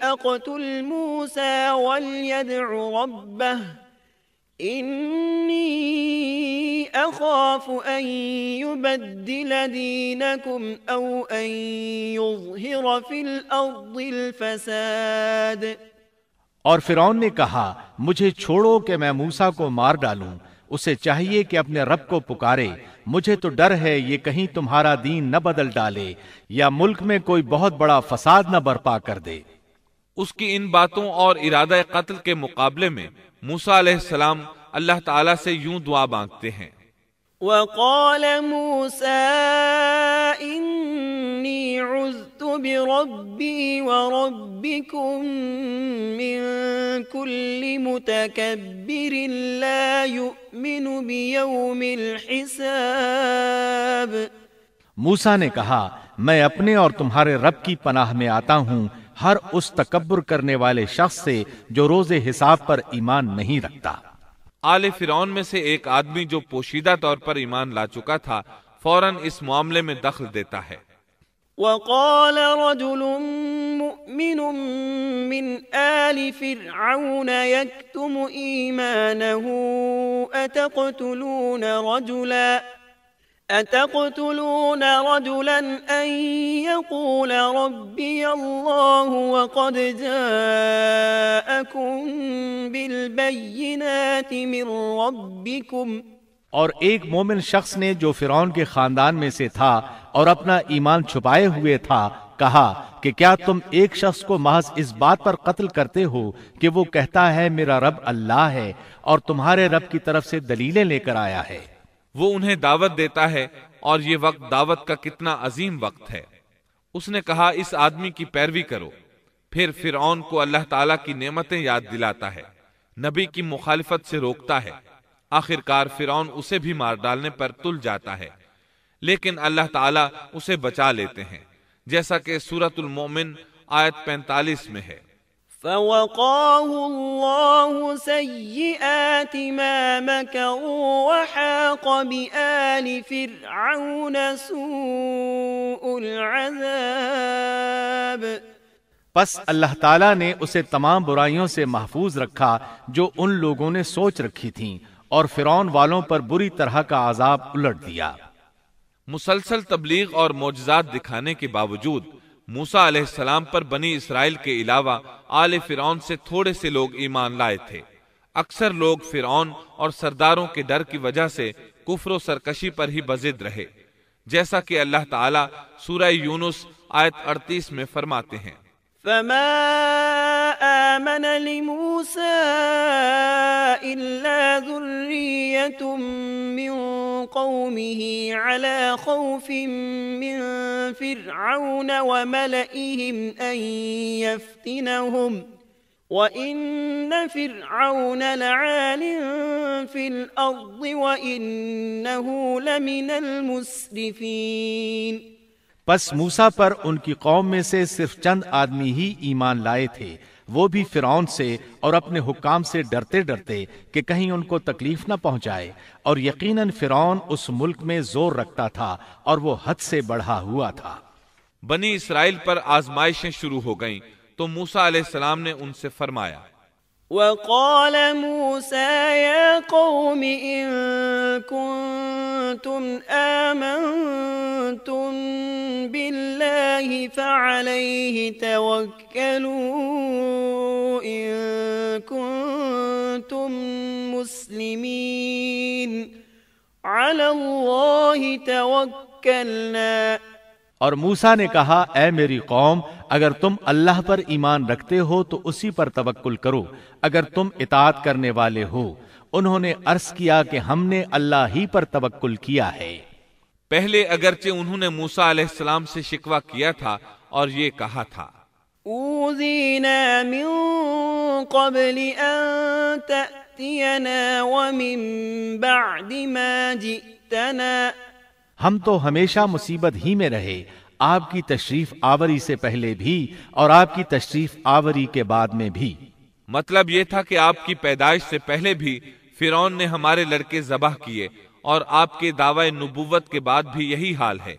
أقتل موسى وليدع ربه إني أخاف أن يبدل دينكم أو أن يظهر في الأرض الفساد۔ اور فرعون نے کہا، مجھے چھوڑو کہ میں موسیٰ کو مار ڈالوں، اسے چاہیے کہ اپنے رب کو پکارے، مجھے تو ڈر ہے یہ کہیں تمہارا دین نہ بدل ڈالے یا ملک میں کوئی بہت بڑا فساد نہ برپا کر دے۔ اس کی ان باتوں اور ارادہ قتل کے مقابلے میں موسیٰ علیہ السلام اللہ تعالیٰ سے یوں دعا مانگتے ہیں، وقال موسى إني عذت بربي وربكم من كل متكبر لا يؤمن بيوم الحساب۔ موسیٰ نے کہا، میں اپنے اور تمہارے رب کی پناہ میں آتا ہوں ہر اس تکبر کرنے والے شخص سے جو روز حساب پر ایمان نہیں رکھتا۔ آل فرعون میں سے ایک آدمی جو پوشیدہ طور پر ایمان لا چکا تھا فوراً اس معاملے میں دخل دیتا ہے۔ وقال رجل مؤمن من آل فرعون يكتم إيمانه أتقتلون رجلا أن يقول ربي الله وقد جاءكم بالبينات من ربكم۔ اور ایک مومن شخص نے جو فرعون کے خاندان میں سے تھا اور اپنا ایمان چھپائے ہوئے تھا کہا کہ کیا تم ایک شخص کو محض اس بات پر قتل کرتے ہو کہ وہ کہتا ہے میرا رب اللہ ہے اور تمہارے رب کی طرف سے دلیلیں لے کر آیا ہے؟ وہ انہیں دعوت دیتا ہے اور یہ وقت دعوت کا کتنا عظیم وقت ہے۔ اس نے کہا اس آدمی کی پیروی کرو۔ پھر فرعون کو اللہ تعالیٰ کی نعمتیں یاد دلاتا ہے، نبی کی مخالفت سے روکتا ہے۔ آخرکار فرعون اسے بھی مار ڈالنے پر تل جاتا ہے، لیکن اللہ تعالیٰ اسے بچا لیتے ہیں، جیسا کہ سورۃ المومن آیت 45 میں ہے۔ فوقاه الله سيئات ما مكروا وحاق بآل فرعون سوء العذاب۔ پس اللہ تعالیٰ نے اسے تمام برائیوں سے محفوظ رکھا جو ان لوگوں نے سوچ رکھی تھیں، اور فرعون والوں پر بری طرح کا عذاب الٹ دیا۔ مسلسل تبلیغ اور معجزات دکھانے کے باوجود موسیٰ علیہ السلام پر بنی اسرائیل کے علاوہ آل فرعون سے تھوڑے سے لوگ ایمان لائے تھے۔ اکثر لوگ فرعون اور سرداروں کے ڈر کی وجہ سے کفر و سرکشی پر ہی بضد رہے، جیسا کہ اللہ تعالیٰ سورہ یونس آیت 38 میں فرماتے ہیں۔ فما آمن لموسى إلا ذرية من قومه على خوف من فرعون وملئهم أن يفتنهم وإن فرعون لعال في الأرض وإنه لمن المسرفين۔ پس موسیٰ پر ان کی قوم میں سے صرف چند آدمی ہی ایمان لائے تھے، وہ بھی فرعون سے اور اپنے حکام سے ڈرتے ڈرتے کہ کہیں ان کو تکلیف نہ پہنچائے، اور یقیناً فرعون اس ملک میں زور رکھتا تھا اور وہ حد سے بڑھا ہوا تھا۔ بنی اسرائیل پر آزمائشیں شروع ہو گئیں تو موسیٰ علیہ السلام نے ان سے فرمایا، وقال موسى يا قوم إن كنتم آمنتم بالله فعليه توكلوا إن كنتم مسلمين على الله توكلنا۔ اور موسیٰ نے کہا اے میری قوم، اگر تم اللہ پر ایمان رکھتے ہو تو اسی پر توکل کرو اگر تم اطاعت کرنے والے ہو۔ انہوں نے عرض کیا کہ ہم نے اللہ ہی پر توکل کیا ہے۔ پہلے اگرچہ انہوں نے موسیٰ علیہ السلام سے شکوہ کیا تھا اور یہ کہا تھا، اوذینا من قبل ان تأتینا ومن بعد ما جئتنا۔ ہم تو ہمیشہ مصیبت ہی میں رہے، آپ کی تشریف آوری سے پہلے بھی اور آپ کی تشریف آوری کے بعد میں بھی۔ مطلب یہ تھا کہ آپ کی پیدائش سے پہلے بھی فرعون نے ہمارے لڑکے ذبح کیے، اور آپ کے دعوی نبوت کے بعد بھی یہی حال ہے۔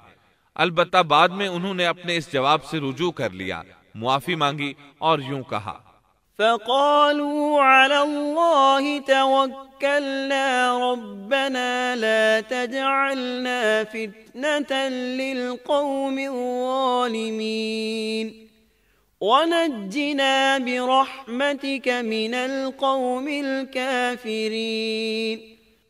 البتہ بعد میں انہوں نے اپنے اس جواب سے رجوع کر لیا، معافی مانگی اور یوں کہا، فقالوا على الله توكلنا ربنا لا تجعلنا فتنة للقوم الظالمين ونجنا برحمتك من القوم الكافرين۔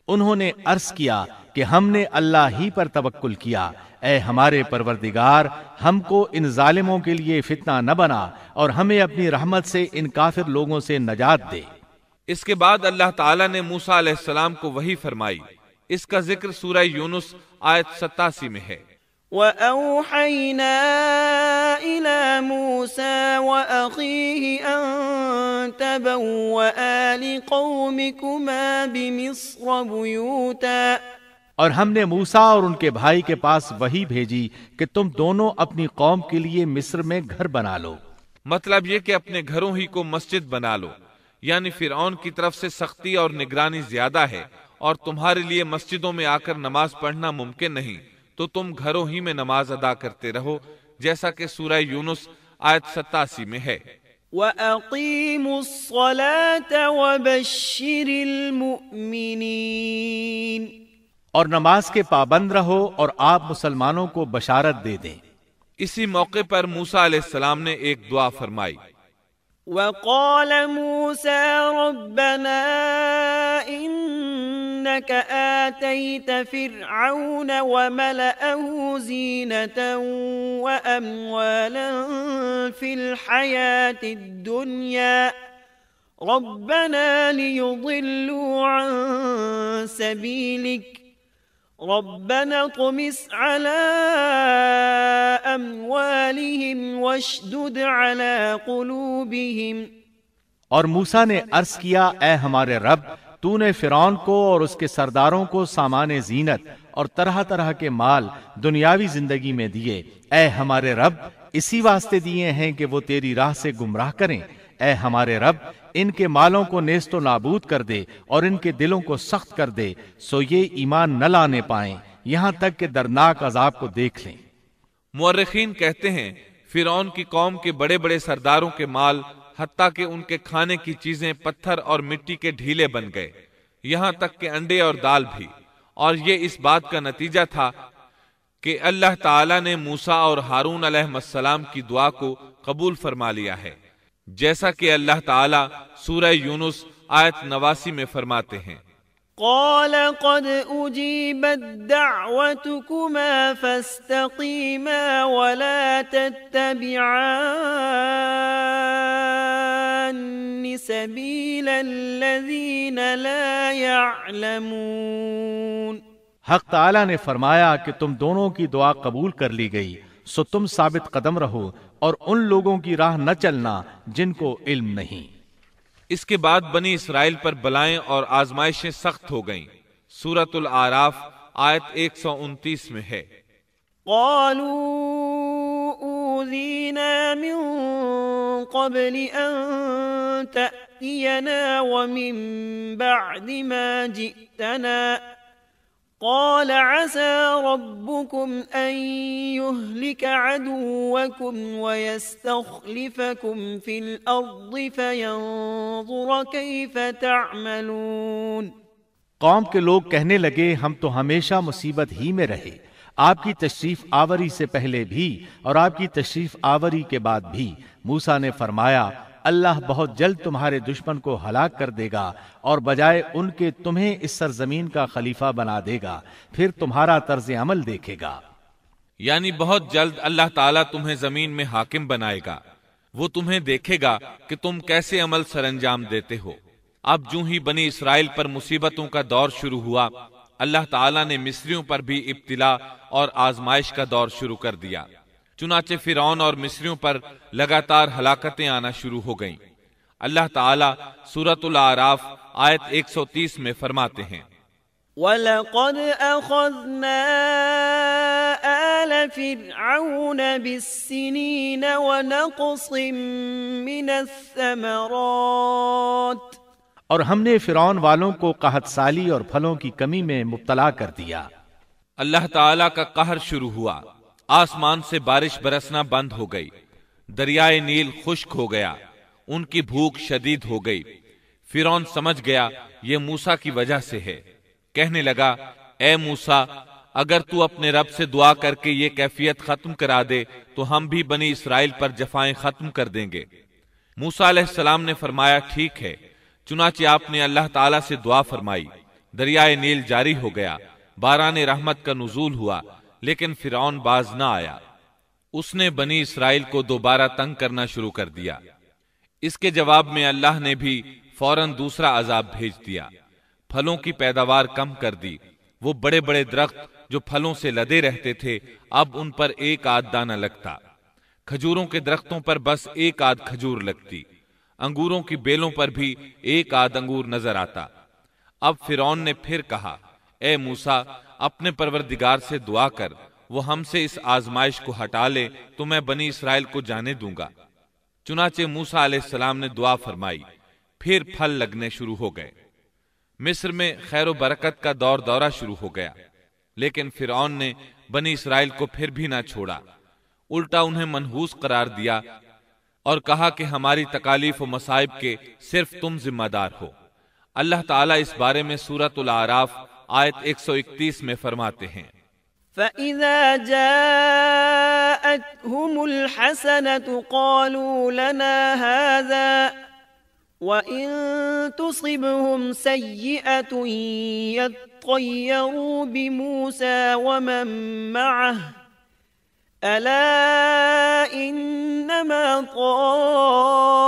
انہوں نے عرض کیا کہ ہم نے اللہ ہی پر توکل کیا، اے ہمارے پروردگار ہم کو ان ظالموں کے لیے فتنہ نہ بنا اور ہمیں اپنی رحمت سے ان کافر لوگوں سے نجات دے۔ اس کے بعد اللہ تعالیٰ نے موسیٰ علیہ السلام کو وحی فرمائی۔ اس کا ذکر سورہ یونس آیت 87 میں ہے۔ وَأَوْحَيْنَا إِلَى مُوسَى وَأَخِيهِ أَن تَبَوَّآ لِقَوْمِكُمَا بِمِصْرَ بُيُوتًا۔ اور ہم نے موسیٰ اور ان کے بھائی کے پاس وحی بھیجی کہ تم دونوں اپنی قوم کے لیے مصر میں گھر بنا لو۔ مطلب یہ کہ اپنے گھروں ہی کو مسجد بنا لو، یعنی فرعون کی طرف سے سختی اور نگرانی زیادہ ہے اور تمہارے لیے مسجدوں میں آ کر نماز پڑھنا ممکن نہیں، تو تم گھروں ہی میں نماز ادا کرتے رہو، جیسا کہ سورہ یونس آیت 87 میں ہے۔ وَأَقِيمُوا الصَّلَاةَ وَبَشِّرِ الْمُؤْمِنِينَ۔ اور نماز کے پابند رہو اور آپ مسلمانوں کو بشارت دے دیں۔ اسی موقع پر موسیٰ علیہ السلام نے ایک دعا فرمائی، وقال موسى ربنا إنك آتيت فرعون وملأه زينة وأموالا في الحياة الدنيا ربنا ليضلوا عن سبيلك ربنا اطمس على أموالهم واشدد على قلوبهم۔ اور موسیٰ نے عرض کیا اے ہمارے رب تو نے فرعون کو اور اس کے سرداروں کو سامان زینت اور طرح طرح کے مال دنیاوی زندگی میں دیے، اے ہمارے رب اسی واسطے دیے ہیں کہ وہ تیری راہ سے گمراہ کریں، اے ہمارے رب ان کے مالوں کو نیست و نابود کر دے اور ان کے دلوں کو سخت کر دے سو یہ ایمان نہ لانے پائیں یہاں تک کہ دردناک عذاب کو دیکھ لیں۔ مورخین کہتے ہیں فرعون کی قوم کے بڑے بڑے سرداروں کے مال حتیٰ کہ ان کے کھانے کی چیزیں پتھر اور مٹی کے ڈھیلے بن گئے، یہاں تک کہ انڈے اور دال بھی، اور یہ اس بات کا نتیجہ تھا کہ اللہ تعالیٰ نے موسیٰ اور ہارون علیہ السلام کی دعا کو قبول فرما لیا ہے، جیسا کہ اللہ تعالیٰ سورہ یونس آیت 89 میں فرماتے ہیں قال قد أجيبت دعوتكما فاستقيما ولا تتبعان سبيل الذين لا يعلمون۔ حق تعالیٰ نے فرمایا کہ تم دونوں کی دعا قبول کر لی گئی سو تم ثابت قدم رہو اور ان لوگوں کی راہ نہ چلنا جن کو علم نہیں۔ اس کے بعد بنی اسرائیل پر بلائیں اور آزمائشیں سخت ہو گئیں۔ سورۃ الاعراف آیت 129 میں ہے قالوا أوذينا من قبل أن تأتينا ومن بعد ما جئتنا قال عسى ربكم أن يهلك عدوكم ويستخلفكم في الأرض فينظر كيف تعملون۔ قوم کے لوگ کہنے لگے ہم تو ہمیشہ مصیبت ہی میں رہے، آپ کی تشریف آوری سے پہلے بھی اور آپ کی تشریف آوری کے بعد بھی۔ موسیٰ نے فرمایا اللہ بہت جلد تمہارے دشمن کو ہلاک کر دے گا اور بجائے ان کے تمہیں اس سرزمین کا خلیفہ بنا دے گا، پھر تمہارا طرز عمل دیکھے گا۔ یعنی بہت جلد اللہ تعالیٰ تمہیں زمین میں حاکم بنائے گا، وہ تمہیں دیکھے گا کہ تم کیسے عمل سر انجام دیتے ہو۔ اب جو ہی بنی اسرائیل پر مصیبتوں کا دور شروع ہوا، اللہ تعالیٰ نے مصریوں پر بھی ابتلا اور آزمائش کا دور شروع کر دیا، چنانچہ فرعون اور مصریوں پر لگاتار ہلاکتیں آنا شروع ہو گئیں۔ اللہ تعالیٰ سورۃ الاعراف آیت 130 میں فرماتے ہیں وَلَقَدْ أَخَذْنَا آلَ فِرْعَوْنَ بِالسِّنِينَ وَنَقْصٍ مِّنَ الثَّمَرَاتِ، اور ہم نے فرعون والوں کو قحط سالی اور پھلوں کی کمی میں مبتلا کر دیا۔ اللہ تعالیٰ کا قہر شروع ہوا، آسمان سے بارش برسنا بند ہو گئی، دریائے نیل خشک ہو گیا، ان کی بھوک شدید ہو گئی۔ فرعون سمجھ گیا یہ موسیٰ کی وجہ سے ہے، کہنے لگا اے موسیٰ اگر تو اپنے رب سے دعا کر کے یہ کیفیت ختم کرا دے تو ہم بھی بنی اسرائیل پر جفائیں ختم کر دیں گے۔ موسیٰ علیہ السلام نے فرمایا ٹھیک ہے، چنانچہ آپ نے اللہ تعالیٰ سے دعا فرمائی، دریائے نیل جاری ہو گیا، باران رحمت کا نزول ہوا، لیکن فرعون باز نہ آیا۔ اس نے بنی اسرائیل کو دوبارہ تنگ کرنا شروع کر دیا۔ اس کے جواب میں اللہ نے بھی فوراً دوسرا عذاب بھیج دیا، پھلوں کی پیداوار کم کر دی۔ وہ بڑے بڑے درخت جو پھلوں سے لدے رہتے تھے اب ان پر ایک آدھ دانہ لگتا، کھجوروں کے درختوں پر بس ایک آدھ کھجور لگتی، انگوروں کی بیلوں پر بھی ایک آدھ انگور نظر آتا۔ اب فرعون نے پھر کہا اے موسیٰ اپنے پروردگار سے دعا کر، وہ ہم سے اس آزمائش کو ہٹا لے تو میں بنی اسرائیل کو جانے دوں گا۔ چنانچہ موسیٰ علیہ السلام نے دعا فرمائی، پھر پھل لگنے شروع ہو گئے۔ مصر میں خیر و برکت کا دورہ شروع ہو گیا، لیکن فرعون نے بنی اسرائیل کو پھر بھی نہ چھوڑا، الٹا انہیں منحوس قرار دیا اور کہا کہ ہماری تکالیف و مصائب کے صرف تم ذمہ دار ہو۔ اللہ تعالیٰ اس بارے میں سورۃ الاعراف آیت 131 میں فرماتے ہیں فإذا جاءتهم الحسنة قالوا لنا هذا وإن تصبهم سيئة يطيروا بموسى ومن معه ألا إنما طائرهم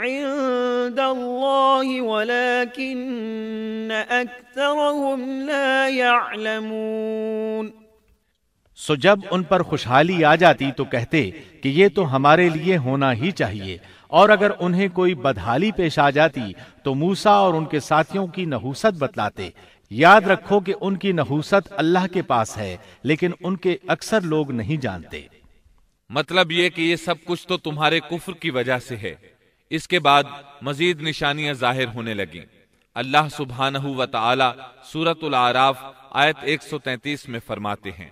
عند الله ولكن أكثرهم لا يعلمون۔ سو جب ان پر خوشحالی آ جاتی تو کہتے کہ یہ تو ہمارے لیے ہونا ہی چاہیے، اور اگر انہیں کوئی بدحالی پیش آ جاتی تو موسیٰ اور ان کے ساتھیوں کی نحوست بتلاتے۔ یاد رکھو کہ ان کی نحوست اللہ کے پاس ہے، لیکن ان کے اکثر لوگ نہیں جانتے۔ مطلب یہ کہ یہ سب کچھ تو تمہارے کفر کی وجہ سے ہے۔ اس کے بعد مزید نشانیاں ظاہر ہونے لگیں۔ اللہ سبحانہ و تعالی سورۃ الاعراف آیت 133 میں فرماتے ہیں،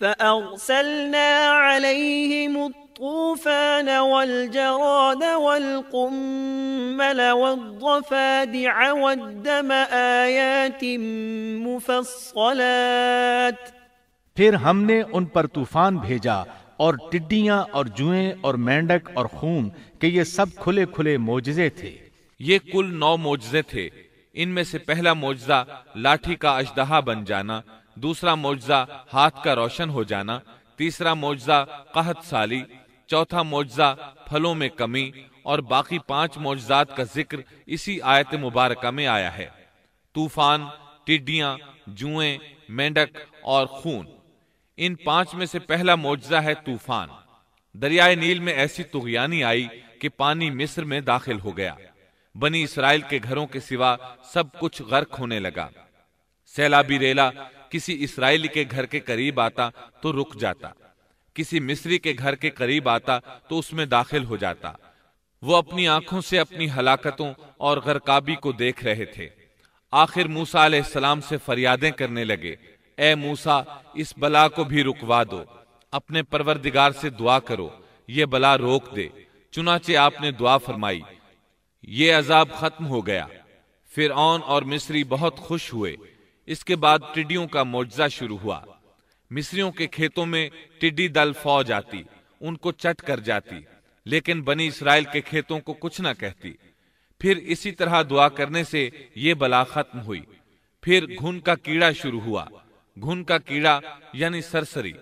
فأرسلنا عليهم الطوفان والجراد والقمل والضفادع والدم آيات مفصلات۔ پھر ہم نے ان پر طوفان بھیجا اور ٹڈیاں اور جوئیں اور مینڈک اور خون کہ یہ سب کھلے کھلے معجزے تھے۔ یہ کل 9 معجزے تھے۔ ان میں سے پہلا معجزہ لاٹھی کا اژدہا بن جانا، دوسرا معجزہ ہاتھ کا روشن ہو جانا، تیسرا معجزہ قحط سالی، چوتھا معجزہ پھلوں میں کمی، اور باقی 5 معجزات کا ذکر اسی آیت مبارکہ میں آیا ہے۔ طوفان، ٹڈیاں، جوئیں، مینڈک اور خون۔ ان 5 میں سے پہلا معجزہ ہے طوفان۔ دریائے نیل میں ایسی طغیانی آئی کہ پانی مصر میں داخل ہو گیا۔ بنی اسرائیل کے گھروں کے سوا سب کچھ غرق ہونے لگا۔ سیلابی ریلا کسی اسرائیلی کے گھر کے قریب آتا تو رک جاتا، کسی مصری کے گھر کے قریب آتا تو اس میں داخل ہو جاتا۔ وہ اپنی آنکھوں سے اپنی ہلاکتوں اور غرقابی کو دیکھ رہے تھے۔ آخر موسیٰ علیہ السلام سے فریادیں کرنے لگے، اے موسیٰ، اس بلا کو بھی رکوا دو، اپنے پروردگار سے دعا کرو یہ بلا روک دے۔ چنانچہ آپ نے دعا فرمائی، یہ عذاب ختم ہو گیا۔ فرعون اور مصری بہت خوش ہوئے۔ اس کے بعد ٹڈیوں کا معجزہ شروع ہوا۔ مصریوں کے کھیتوں میں ٹڈی دل فوج آتی، ان کو چٹ کر جاتی، لیکن بنی اسرائیل کے کھیتوں کو کچھ نہ کہتی۔ پھر اسی طرح دعا کرنے سے یہ بلا ختم ہوئی۔ پھر گھن کا کیڑا شروع ہوا۔ گھن کا کیڑا یعنی سرسری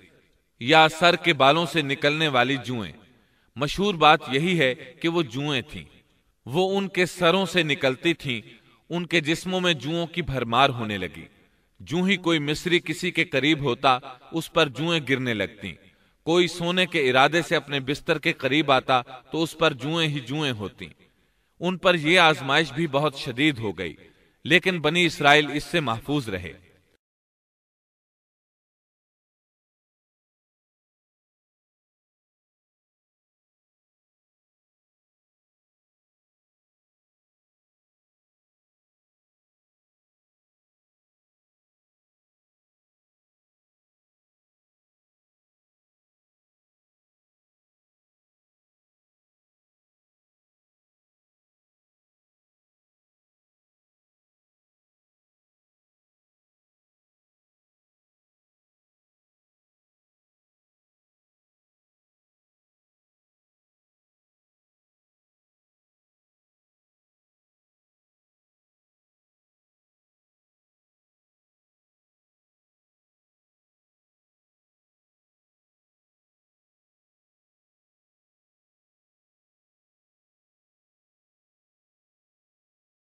یا سر کے بالوں سے نکلنے والی جوئیں۔ مشہور بات یہی ہے کہ وہ جوئیں تھیں۔ وہ ان کے سروں سے نکلتی تھیں۔ ان کے جسموں میں جوؤں کی بھرمار ہونے لگی۔ جو ہی کوئی مصری کسی کے قریب ہوتا اس پر جوئیں گرنے لگتیں۔ کوئی سونے کے ارادے سے اپنے بستر کے قریب آتا تو اس پر جوئیں ہی جوئیں ہوتیں۔ ان پر یہ آزمائش بھی بہت شدید ہو گئی، لیکن بنی اسرائیل اس سے محفوظ رہے۔